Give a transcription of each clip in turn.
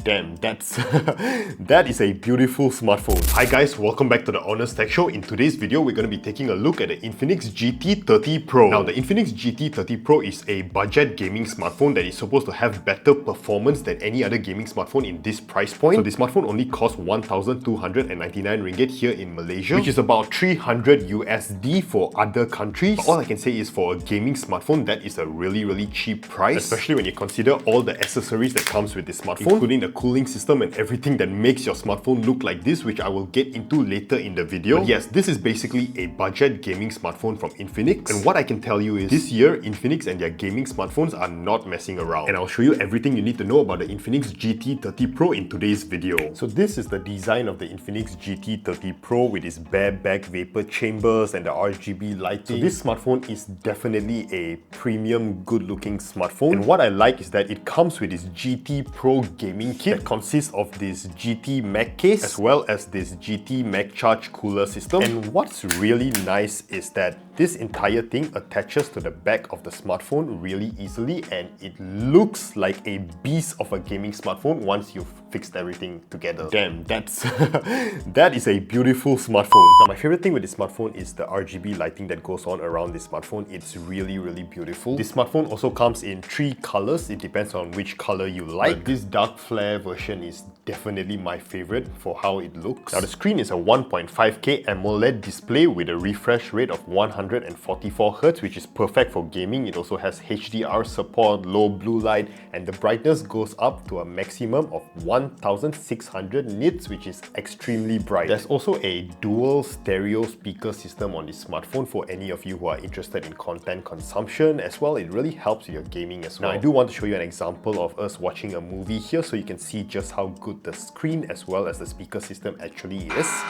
Damn, that is a beautiful smartphone. Hi guys, welcome back to the Honest Tech Show. In today's video, we're going to be taking a look at the Infinix GT 30 Pro. Now, the Infinix GT 30 Pro is a budget gaming smartphone that is supposed to have better performance than any other gaming smartphone in this price point. So this smartphone only costs 1,299 ringgit here in Malaysia, which is about 300 USD for other countries. But all I can say is for a gaming smartphone, that is a really cheap price, especially when you consider all the accessories that comes with this smartphone, including the cooling system and everything that makes your smartphone look like this, which I will get into later in the video. But yes, this is basically a budget gaming smartphone from Infinix. And what I can tell you is this year, Infinix and their gaming smartphones are not messing around. And I'll show you everything you need to know about the Infinix GT 30 Pro in today's video. So this is the design of the Infinix GT 30 Pro with its bareback vapor chambers and the RGB lighting. So this smartphone is definitely a premium, good-looking smartphone. And what I like is that it comes with this GT Pro gaming kit that consists of this GT Mag case as well as this GT Mag Charge cooler system. And what's really nice is that this entire thing attaches to the back of the smartphone really easily, and it looks like a beast of a gaming smartphone once you've fixed everything together. Damn, that is a beautiful smartphone. Now, my favorite thing with this smartphone is the RGB lighting that goes on around this smartphone. It's really beautiful. This smartphone also comes in 3 colors. It depends on which color you like. But this dark flare version is definitely my favorite for how it looks. Now, the screen is a 1.5K AMOLED display with a refresh rate of 144Hz, which is perfect for gaming. It also has HDR support, low blue light, and the brightness goes up to a maximum of 1600 nits, which is extremely bright. There's also a dual stereo speaker system on this smartphone for any of you who are interested in content consumption as well. It really helps with your gaming as well. Now, I do want to show you an example of us watching a movie here so you can see just how good the screen as well as the speaker system actually is.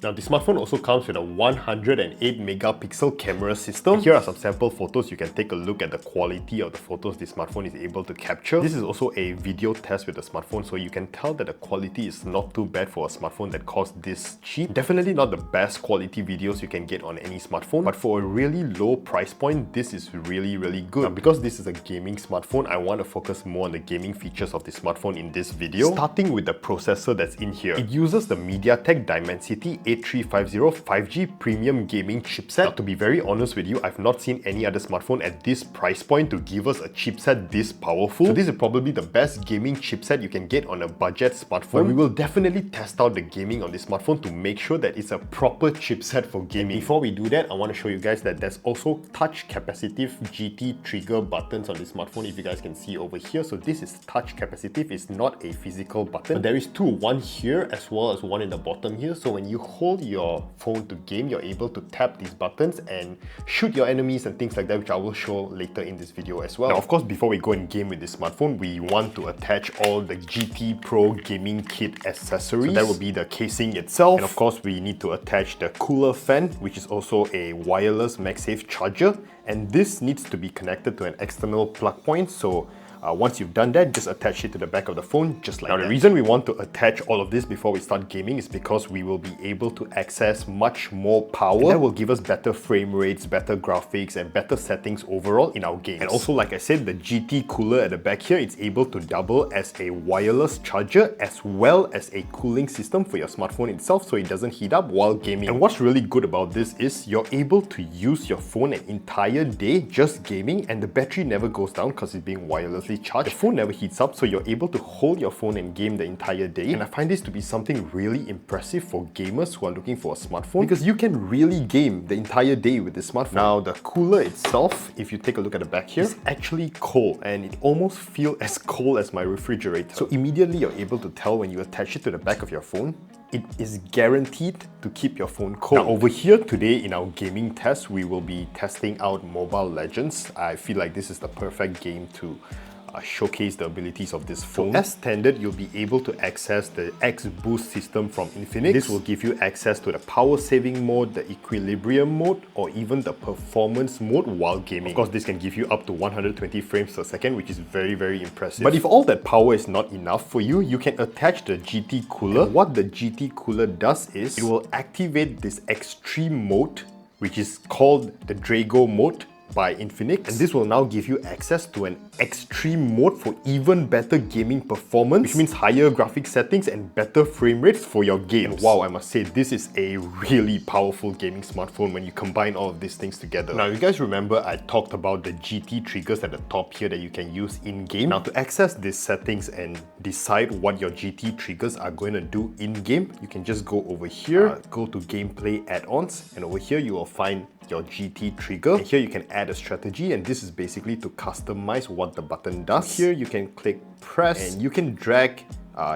Now, the smartphone also comes with a 108 megapixel camera system. Here are some sample photos. You can take a look at the quality of the photos this smartphone is able to capture. This is also a video test with the smartphone, so you can tell that the quality is not too bad for a smartphone that costs this cheap. Definitely not the best quality videos you can get on any smartphone, but for a really low price point, this is really good. Now, because this is a gaming smartphone, I want to focus more on the gaming features of the smartphone in this video. Starting with the processor that's in here. It uses the Mediatek Dimensity 8350 5G premium gaming chipset. Now, to be very honest with you, I've not seen any other smartphone at this price point to give us a chipset this powerful. So this is probably the best gaming chipset you can get on a budget smartphone. But we will definitely test out the gaming on this smartphone to make sure that it's a proper chipset for gaming. Before we do that, I want to show you guys that there's also touch capacitive GT trigger buttons on this smartphone, if you guys can see over here. So this is touch capacitive, it's not a physical button. But there is 2, one here as well as one in the bottom here. So when you hold your phone to game, you're able to tap these buttons and shoot your enemies and things like that, which I will show later in this video as well. Now, of course, before we go and game with this smartphone, we want to attach all the GT Pro gaming kit accessories. So that will be the casing itself. And of course, we need to attach the cooler fan, which is also a wireless MagSafe charger. And this needs to be connected to an external plug point. So once you've done that, just attach it to the back of the phone, just like that. Now, the reason we want to attach all of this before we start gaming is because we will be able to access much more power. And that will give us better frame rates, better graphics, and better settings overall in our games. And also, like I said, the GT cooler at the back here, it's able to double as a wireless charger as well as a cooling system for your smartphone itself, so it doesn't heat up while gaming. And what's really good about this is you're able to use your phone an entire day just gaming, and the battery never goes down because it's being wirelessly charged. The phone never heats up, so you're able to hold your phone and game the entire day. And I find this to be something really impressive for gamers who are looking for a smartphone, because you can really game the entire day with this smartphone. Now, the cooler itself, if you take a look at the back here, is actually cold, and it almost feels as cold as my refrigerator. So immediately you're able to tell when you attach it to the back of your phone, it is guaranteed to keep your phone cold. Now, over here today in our gaming test, we will be testing out Mobile Legends. I feel like this is the perfect game to showcase the abilities of this phone. So as standard, you'll be able to access the X Boost system from Infinix. This will give you access to the power saving mode, the equilibrium mode, or even the performance mode while gaming. Of course, this can give you up to 120 frames per second, which is very, very impressive. But if all that power is not enough for you, you can attach the GT cooler. And what the GT cooler does is, it will activate this extreme mode, which is called the Drago mode by Infinix, and this will now give you access to an extreme mode for even better gaming performance, which means higher graphic settings and better frame rates for your games. And wow, I must say, this is a really powerful gaming smartphone when you combine all of these things together. Now, you guys remember I talked about the GT triggers at the top here that you can use in-game. Now, to access these settings and decide what your GT triggers are going to do in-game, you can just go over here, go to gameplay add-ons, and over here you will find your GT trigger. And here you can add a strategy, and this is basically to customize what the button does. Here you can click press, and you can drag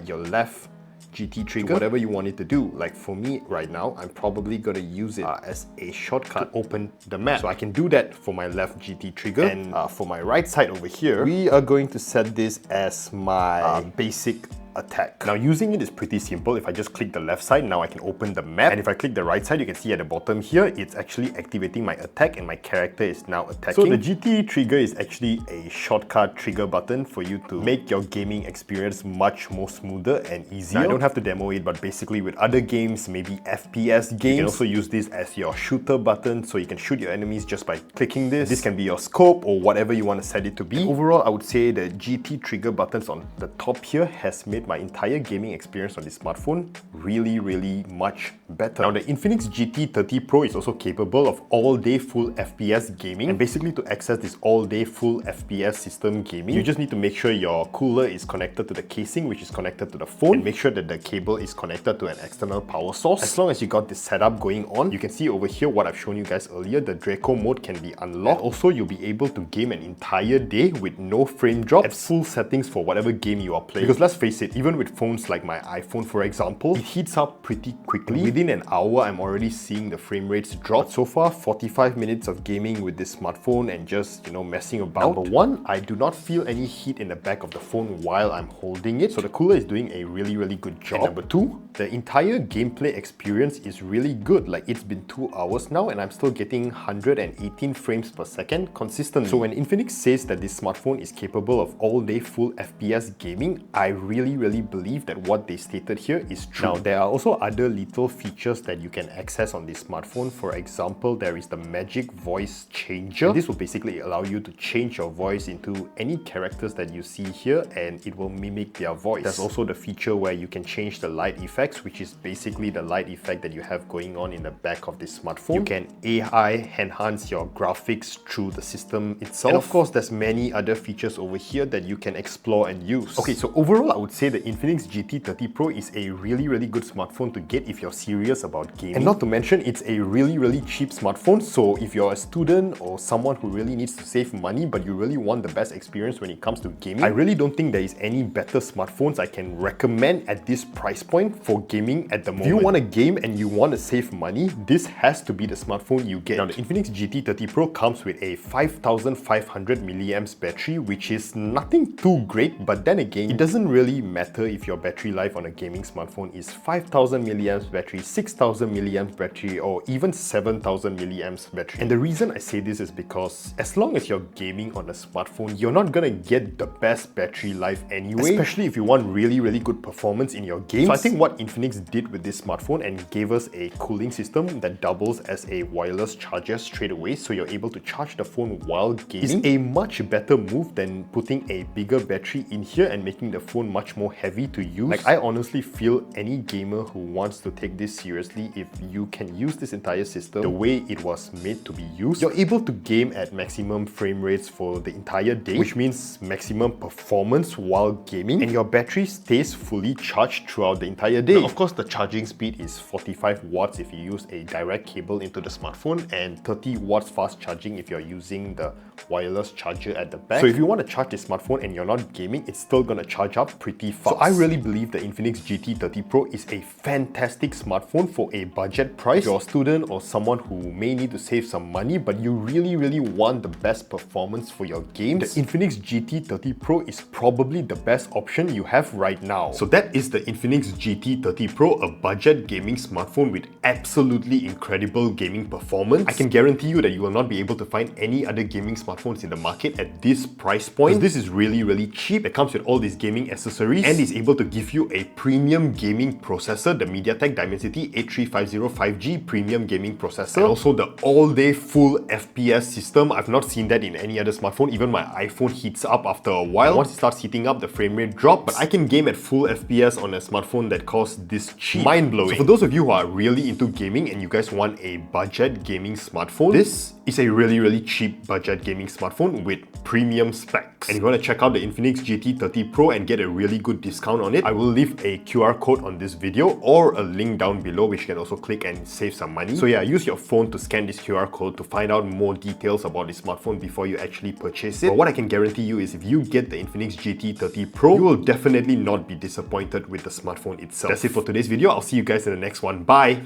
your left GT trigger, whatever you want it to do. Like for me right now, I'm probably going to use it as a shortcut to open the map. So I can do that for my left GT trigger. And for my right side over here, we are going to set this as my basic attack. Now, using it is pretty simple. If I just click the left side, now I can open the map. And if I click the right side, you can see at the bottom here, it's actually activating my attack and my character is now attacking. So the GT trigger is actually a shortcut trigger button for you to make your gaming experience much more smoother and easier. Now, I don't have to demo it, but basically with other games, maybe FPS games, you can also use this as your shooter button, so you can shoot your enemies just by clicking this. This can be your scope or whatever you want to set it to be. Overall, I would say the GT trigger buttons on the top here has made my entire gaming experience on this smartphone really much better. Now, the Infinix GT 30 Pro is also capable of all-day full FPS gaming, and basically to access this all-day full FPS system gaming, you just need to make sure your cooler is connected to the casing, which is connected to the phone, and make sure that the cable is connected to an external power source. As long as you got this setup going on, you can see over here what I've shown you guys earlier, the Draco mode can be unlocked. And also, you'll be able to game an entire day with no frame drop at full settings for whatever game you are playing. Because let's face it, even with phones like my iPhone, for example, it heats up pretty quickly. Within an hour, I'm already seeing the frame rates drop. But so far, 45 minutes of gaming with this smartphone and just, messing about. Number one, I do not feel any heat in the back of the phone while I'm holding it. So the cooler is doing a really good job. And number two, the entire gameplay experience is really good. Like, it's been 2 hours now and I'm still getting 118 frames per second consistently. So when Infinix says that this smartphone is capable of all-day full FPS gaming, I really believe that what they stated here is true. Now, there are also other little features that you can access on this smartphone. For example, there is the Magic Voice Changer. And this will basically allow you to change your voice into any characters that you see here, and it will mimic their voice. There's also the feature where you can change the light effects, which is basically the light effect that you have going on in the back of this smartphone. You can AI enhance your graphics through the system itself. And of course, there's many other features over here that you can explore and use. Okay, so overall, I would say the Infinix GT 30 Pro is a really good smartphone to get if you're serious about gaming. And not to mention, it's a really cheap smartphone. So if you're a student or someone who really needs to save money, but you really want the best experience when it comes to gaming, I really don't think there is any better smartphones I can recommend at this price point for gaming at the moment. If you want to game and you want to save money, this has to be the smartphone you get. Now, the Infinix GT 30 Pro comes with a 5500 milliamps battery, which is nothing too great, but then again, it doesn't really matter if your battery life on a gaming smartphone is 5000 milliamps battery, 6000 milliamps battery, or even 7000 milliamps battery. And the reason I say this is because as long as you're gaming on a smartphone, you're not gonna get the best battery life anyway, especially if you want really good performance in your games. So I think what Infinix did with this smartphone and gave us a cooling system that doubles as a wireless charger straight away, so you're able to charge the phone while gaming, is a much better move than putting a bigger battery in here and making the phone much more heavy to use. Like, I honestly feel any gamer who wants to take this seriously, if you can use this entire system the way it was made to be used, you're able to game at maximum frame rates for the entire day, which means maximum performance while gaming, and your battery stays fully charged throughout the entire day. Now, of course, the charging speed is 45 watts if you use a direct cable into the smartphone, and 30 watts fast charging if you're using the wireless charger at the back. So if you want to charge this smartphone and you're not gaming, it's still gonna charge up pretty fast. So I really believe the Infinix GT 30 Pro is a fantastic smartphone for a budget price. If you're a student or someone who may need to save some money, but you really want the best performance for your games, the Infinix GT 30 Pro is probably the best option you have right now. So that is the Infinix GT 30 Pro, a budget gaming smartphone with absolutely incredible gaming performance. I can guarantee you that you will not be able to find any other gaming smartphones in the market at this price point. This is really cheap. It comes with all these gaming accessories and is able to give you a premium gaming processor, the Mediatek Dimensity 83505G premium gaming processor, and also the all-day full FPS system. I've not seen that in any other smartphone. Even my iPhone heats up after a while. Once it starts heating up, the frame rate drops. But I can game at full FPS on a smartphone that costs this cheap. Mind-blowing. So for those of you who are really into gaming and you guys want a budget gaming smartphone, this is a really cheap budget gaming smartphone with premium specs. And if you want to check out the Infinix GT 30 Pro and get a really good discount on it, I will leave a QR code on this video or a link down below which you can also click and save some money. So yeah, use your phone to scan this QR code to find out more details about this smartphone before you actually purchase it. But what I can guarantee you is if you get the Infinix GT 30 Pro, you will definitely not be disappointed with the smartphone itself. That's it for today's video. I'll see you guys in the next one. Bye!